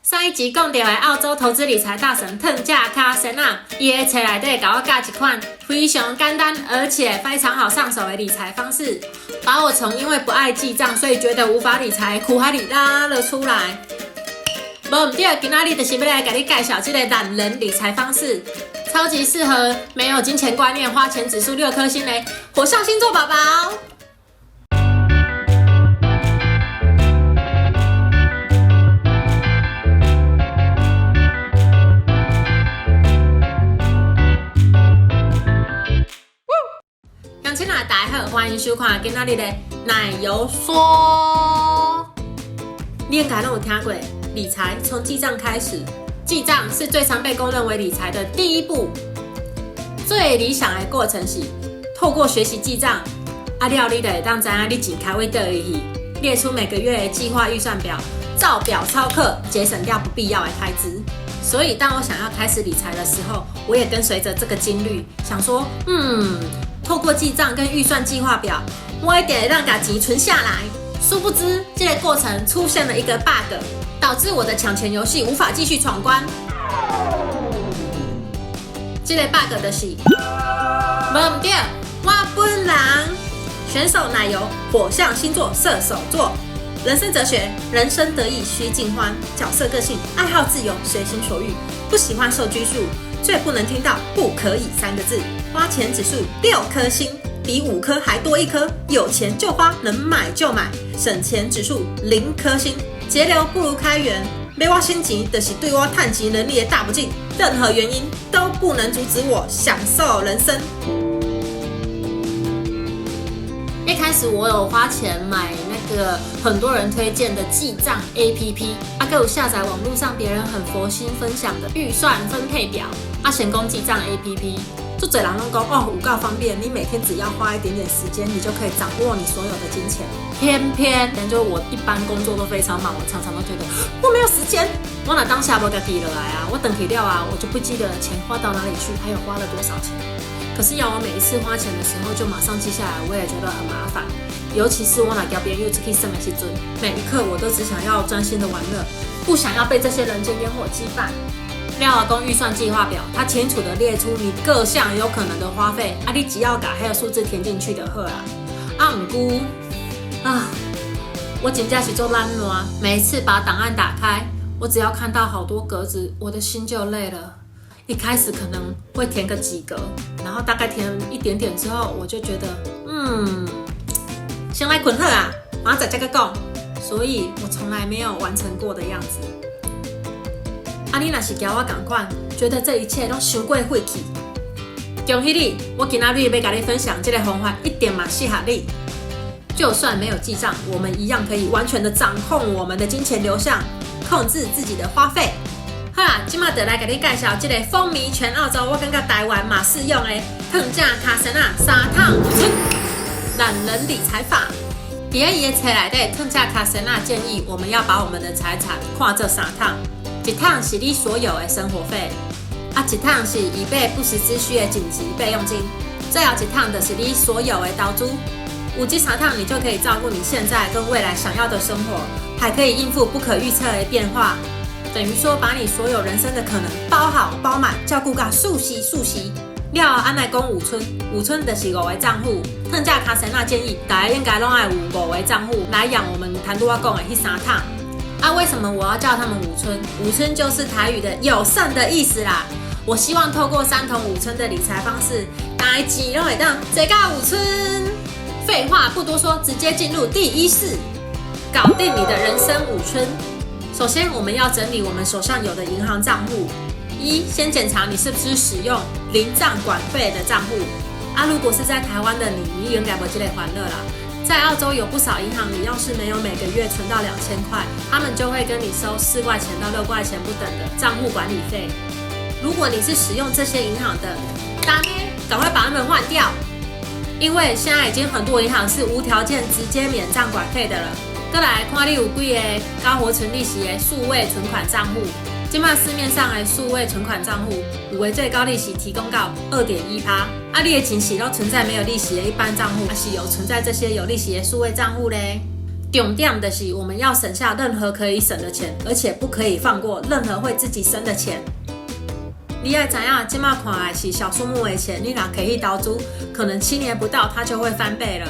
上一集讲到的澳洲投资理财大神汤加卡森纳，伊的册内底给我教一款非常简单而且非常好上手的理财方式，把我从因为不爱记账所以觉得无法理财苦海里拉了出来。无唔对，今仔日就是要来给你介绍这个懒人理财方式，超级适合没有金钱观念、花钱指数6颗星的火象星座宝宝。大家好，欢迎收看今仔日的奶油说。你应该都有听过，理财从记账开始，记账是最常被公认为理财的第一步。最理想的过程是透过学习记账，你就会当知道你钱开位倒去，列出每个月的计划预算表，照表操课，节省掉不必要的开支。所以当我想要开始理财的时候，我也跟随着这个金律，想说，透过记账跟预算计划表，我一定会让把钱存下来。殊不知，这个过程出现了一个 bug， 导致我的抢钱游戏无法继续闯关。这个 bug 就是，无唔对，我本人选手奶油火象星座射手座，人生哲学：人生得意须尽欢，角色个性：爱好自由，随心所欲，不喜欢受拘束。最不能听到不可以3个字，花钱指数6颗星，比5颗还多1颗，有钱就花，能买就买，省钱指数0颗星，节流不如开源，要我省钱就是对我赚钱能力的大不敬，任何原因都不能阻止我享受人生。一开始我有花钱买那个很多人推荐的记账 APP， 还有下载网络上别人很佛心分享的预算分配表，成功记账 APP， 就多人都说有够方便，你每天只要花一点点时间，你就可以掌握你所有的金钱。偏偏就我一般工作都非常忙，我常常都觉得我没有时间，我哪当下不给提了来啊，我等提了啊，我就不记得钱花到哪里去，还有花了多少钱。可是要我每一次花钱的时候就马上记下来，我也觉得很麻烦。尤其是我哪叫别人又只可以省的时阵，每一刻我都只想要专心的玩乐，不想要被这些人间烟火羁绊。廖老公预算计划表，它清楚的列出你各项有可能的花费，你只要把还有数字填进去就好啦。不过我真的是做懒惰，每一次把档案打开，我只要看到好多格子，我的心就累了。一开始可能会填个几格，然后大概填一点点之后，我就觉得先来困好啊，马上再个讲，所以我从来没有完成过的样子。你若是跟我同款，觉得这一切都太过费气，恭喜你！我今仔日要跟你分享这个方法，一点嘛适合你。就算没有记账，我们一样可以完全的掌控我们的金钱流向，控制自己的花费。好啦，今麦就来给你介绍这个风靡全澳洲，我感觉台湾嘛适用的汤加卡森纳3趟5寸懒人理财法。在伊的册内底，汤加卡森纳建议我们要把我们的财产看这3趟，一趟是你所有的生活费，一趟是以备不时之需的紧急备用金，最后一趟就是你所有的投资。有这3趟，你就可以照顾你现在跟未来想要的生活，还可以应付不可预测的变化。等于说，把你所有人生的可能包好包满，照顾到熟悉。了后，按来讲5寸就是5个账户。汤加卡森纳建议，大家应该拢要有5个账户来养我们谈多我讲的那3趟。为什么我要叫他们5寸？5寸就是台语的有剩的意思啦。我希望透过3桶5寸的理财方式，大家钱都会当坐到5寸。废话不多说，直接进入第1式，搞定你的人生5寸。首先，我们要整理我们手上有的银行账户。先检查你是不是使用零账管费的账户。如果是在台湾的你应该不这类欢乐啦。在澳洲有不少银行，你要是没有每个月存到2000块，他们就会跟你收4块钱到6块钱不等的账户管理费。如果你是使用这些银行的，赶快把它们换掉，因为现在已经很多银行是无条件直接免账管费的了。再来看你有几个高活存利息的数位存款账户。现在市面上的数位存款账户，有的最高利息提供到2.1%。你的钱是都存在没有利息的一般账户，还是有存在这些有利息的数位账户嘞？重点的是我们要省下任何可以省的钱，而且不可以放过任何会自己生的钱。你要知道，现在看来是小数目的钱，你若可以投资，可能7年不到它就会翻倍了。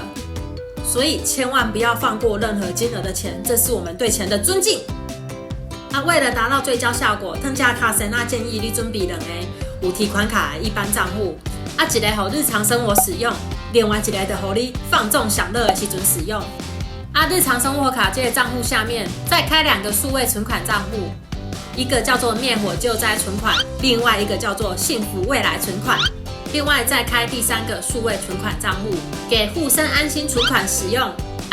所以千万不要放过任何金额的钱，这是我们对钱的尊敬。为了达到最佳效果，汤加卡神建议你准备2个有提款卡的一般账户，一个给日常生活使用，另外一个就给你放纵享乐的时阵使用。日常生活卡这个账户下面再开2个数位存款账户，一个叫做灭火救灾存款，另外一个叫做幸福未来存款。另外再开第3个数位存款账户，给护身安心存款使用。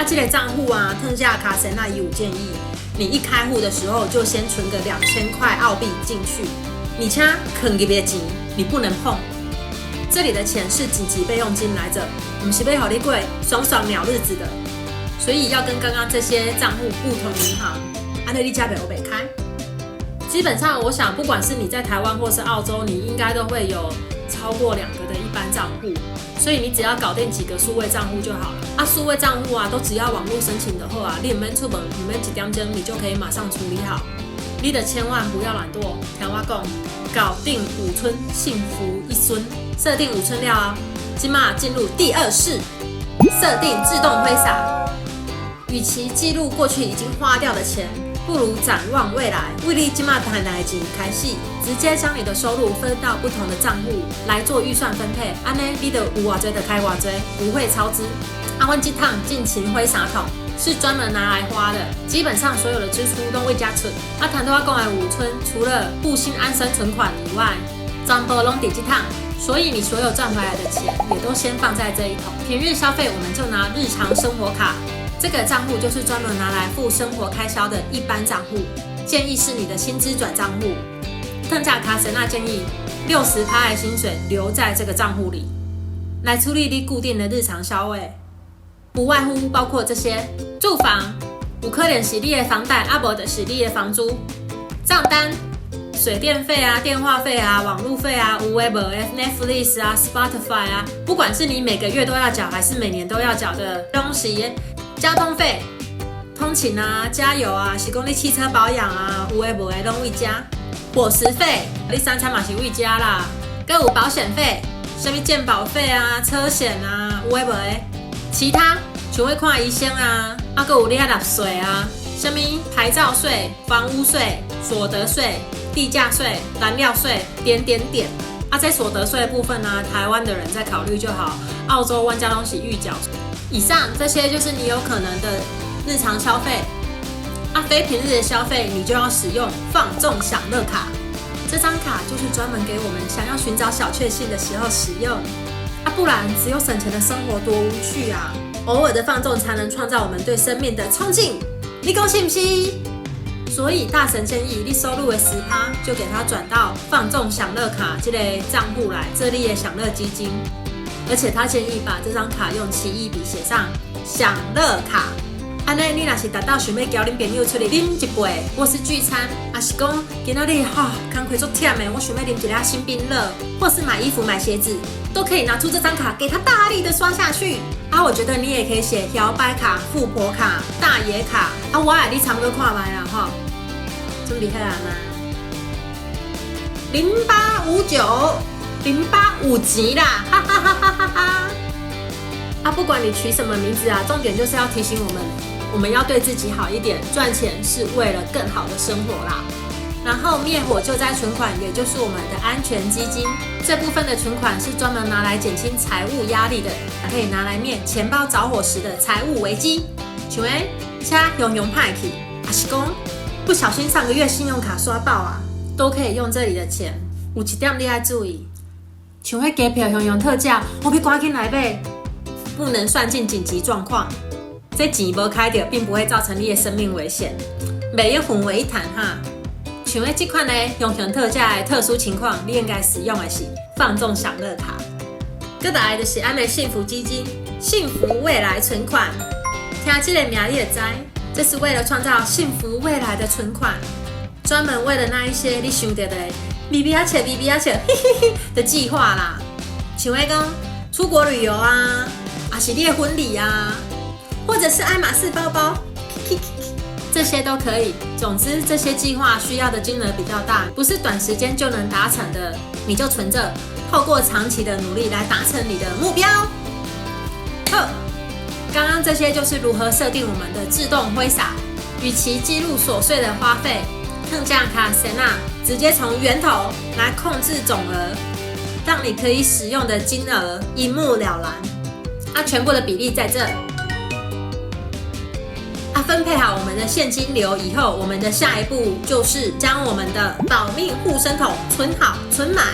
这个账户汤加卡神有建议，你一开户的时候就先存个2000块澳币进去，你请坑入的钱你不能碰。这里的钱是紧急备用金来着，不是要让你过爽爽鸟日子的，所以要跟刚刚这些账户不同银行，你才不会开。基本上我想不管是你在台湾或是澳洲，你应该都会有超过2个的一般账户，所以你只要搞定几个数位账户就好了。数位账户都只要网络申请的话你不免出门，不免1点钟，你就可以马上处理好。你的千万不要懒惰，听我讲，搞定5村幸福1孙，设定5村了现在进入第2式，设定自动挥洒。与其记录过去已经花掉的钱，不如展望未来，为你现在赚来的钱开始，直接将你的收入分到不同的账户来做预算分配，这样你就有多少就开多少，不会超支。我这趟尽情挥洒桶是专门拿来花的，基本上所有的支出都会加存。谈到我讲的5村，除了护心安身存款以外，全部都在这趟，所以你所有赚回来的钱也都先放在这一桶。平日消费我们就拿日常生活卡。这个账户就是专门拿来付生活开销的一般账户，建议是你的薪资转账户。汤加卡神建议60%的薪水留在这个账户里，来处理你固定的日常消费，不外乎包括这些：住房，有可能是你的房贷，不就是你的房租；账单，水电费电话费网路费有的没的 Netflix Spotify 不管是你每个月都要缴还是每年都要缴的东西。交通费、通勤加油是讲你汽车保养有的没的拢为加。伙食费，你3餐嘛是为加啦。还有保险费，什么健保费车险有的没的。其他像要看医生还有你纳税什么牌照税、房屋税、所得税、地价税、燃料税，点。在所得税的部分台湾的人再考虑就好，澳洲万家拢是预缴。以上这些就是你有可能的日常消费，非平日的消费你就要使用放纵享乐卡。这张卡就是专门给我们想要寻找小确幸的时候使用，不然只有省钱的生活多无趣偶尔的放纵才能创造我们对生命的冲劲，你讲是不是？所以大神建议你收入的10%就给它转到放纵享乐卡这个账户来，这里的享乐基金。而且他建议把这张卡用奇异笔写上享乐卡，这样你若是达到想要交你朋友出来饮一杯，或是聚餐，还是讲今仔日工课很累的，我想要饮一粒新冰乐，或是买衣服买鞋子，都可以拿出这张卡给他大力的刷下去。我觉得你也可以写摇摆卡、富婆卡、大爷卡我也你差不多看卖啦准备好了吗？085908钱啦，哈哈哈哈哈哈！不管你取什么名字重点就是要提醒我们要对自己好一点，赚钱是为了更好的生活啦。然后灭火救灾存款，也就是我们的安全基金，这部分的存款是专门拿来减轻财务压力的，可以拿来灭钱包着火时的财务危机。像车用歹去，还是讲不小心上个月信用卡刷爆都可以用这里的钱。有一点你要注意。像那机票用特价，我要赶紧来买，不能算进紧急状况。这钱没开掉，并不会造成你的生命危险，每一混为一谈像这款呢用特价的特殊情况，你应该使用的是放纵享乐卡。再来就是我们的幸福基金、幸福未来存款。听这个名你就知，这是为了创造幸福未来的存款，专门为了那一些你想到的。比比切的计划啦，像那讲出国旅游还是你的婚礼或者是爱马仕包包，这些都可以。总之，这些计划需要的金额比较大，不是短时间就能达成的，你就存着，透过长期的努力来达成你的目标。刚刚这些就是如何设定我们的自动挥洒，与其记录琐碎的花费，更加卡塞纳直接从源头来控制总额，让你可以使用的金额一目了然。全部的比例在这。分配好我们的现金流以后，我们的下一步就是将我们的保命护身桶存好存满。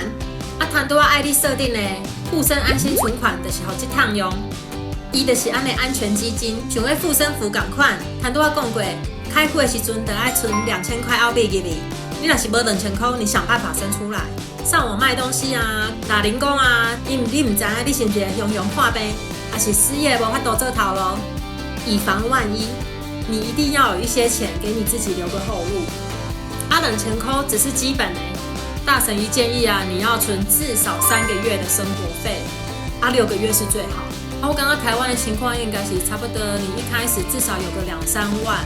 谈多爱你设定呢，护身安心存款的时候这趟用，伊就是安的安全基金，想要护身符赶快。谈多讲过，开户的时阵得爱存2000块澳币入去，你若是没2000块，你想办法生出来。上网卖东西啊，打零工啊，你唔知影你是一个庸庸破病，还是失业无法度做头路，以防万一。你一定要有一些钱给你自己留个后路。2000块只是基本大神一建议你要存至少3个月的生活费，6个月是最好。我刚刚台湾的情况应该是差不多，你一开始至少有个2-3万，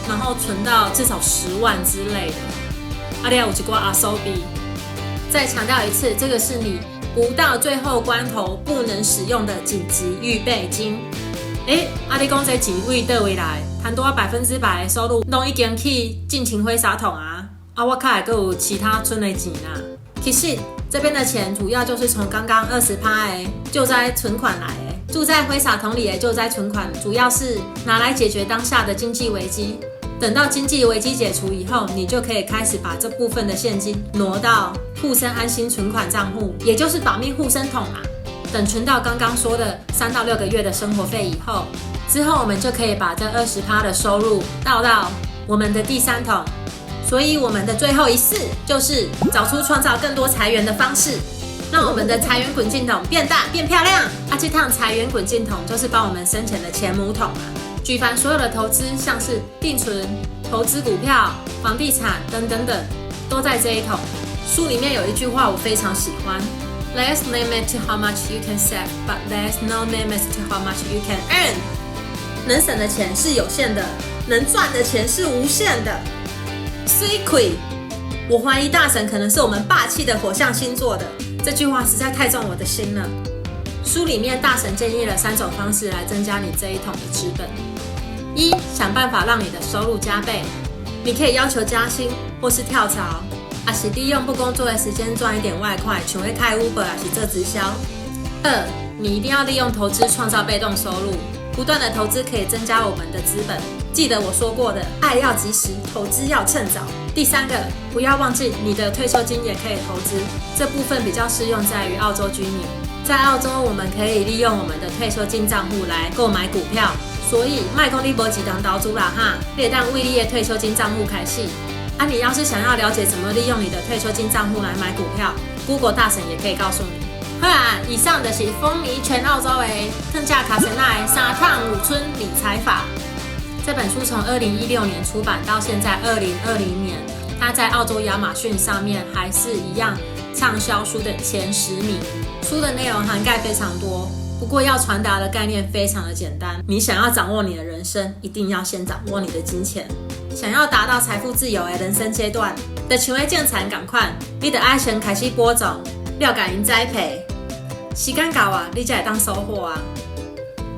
然后存到至少10万之类的。你还有一挂阿手币。再强调一次，这个是你不到最后关头不能使用的紧急预备金。你讲这钱位倒位来？谈多100%的收入都已经去尽情挥洒桶我看还有其他存的钱其实这边的钱主要就是从刚刚20%的救灾存款来住在挥洒桶里的救灾存款，主要是拿来解决当下的经济危机。等到经济危机解除以后，你就可以开始把这部分的现金挪到护身安心存款账户，也就是保命护身桶等存到刚刚说的3到6个月的生活费以后，之后我们就可以把这20%的收入倒到我们的第3桶。所以我们的最后一式就是找出创造更多财源的方式，让我们的财源滚进桶变大变漂亮。这趟财源滚进桶就是帮我们生钱的钱母桶举凡所有的投资，像是定存、投资股票、房地产等等等，都在这一桶。书里面有一句话我非常喜欢，There's no limit to how much you can save, but there's no limit to how much you can earn. 能省的钱是有限的，能赚的钱是无限的。水亏，我怀疑大神可能是我们霸气的火象星座的。这句话实在太中我的心了。书里面大神建议了3种方式来增加你这一桶的资本。1. 想办法让你的收入加倍，你可以要求加薪或是跳槽。是利用不工作的时间赚一点外快，像会开 Uber 还是做直销。2. 你一定要利用投资创造被动收入，不断的投资可以增加我们的资本。记得我说过的，爱要及时，投资要趁早。第3个，不要忘记你的退休金也可以投资，这部分比较适用在于澳洲居民。在澳洲，我们可以利用我们的退休金账户来购买股票，所以卖讲你无几档投资啦你可以当为你的退休金账户开始。你要是想要了解怎么利用你的退休金账户来买股票， Google 大神也可以告诉你。好啦，以上就是风靡全澳洲的更加卡神奈3趟5村理财法。这本书从2016年出版到现在2020年，它在澳洲亚马逊上面还是一样畅销书的前10名。书的内容涵盖非常多，不过要传达的概念非常的简单。你想要掌握你的人生，一定要先掌握你的金钱。想要达到财富自由的人生阶段，就像要种田同款，你得要先开始播种，了解因栽培，时间到你才会当收获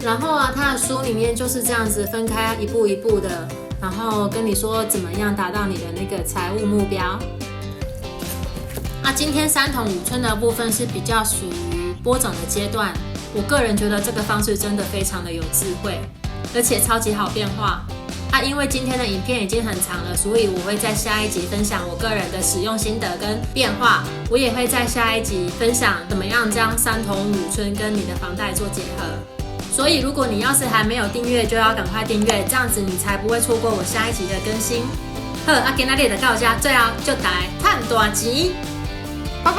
然后他的书里面就是这样子分开一步一步的，然后跟你说怎么样达到你的那个财务目标。今天3桶5村的部分是比较属于播种的阶段，我个人觉得这个方式真的非常的有智慧，而且超级好变化。因为今天的影片已经很长了，所以我会在下一集分享我个人的使用心得跟变化。我也会在下一集分享怎么样将3桶5村跟你的房贷做结合。所以如果你要是还没有订阅，就要赶快订阅，这样子你才不会错过我下一集的更新。好，今天就到这，最后祝大家赚大钱，拜拜。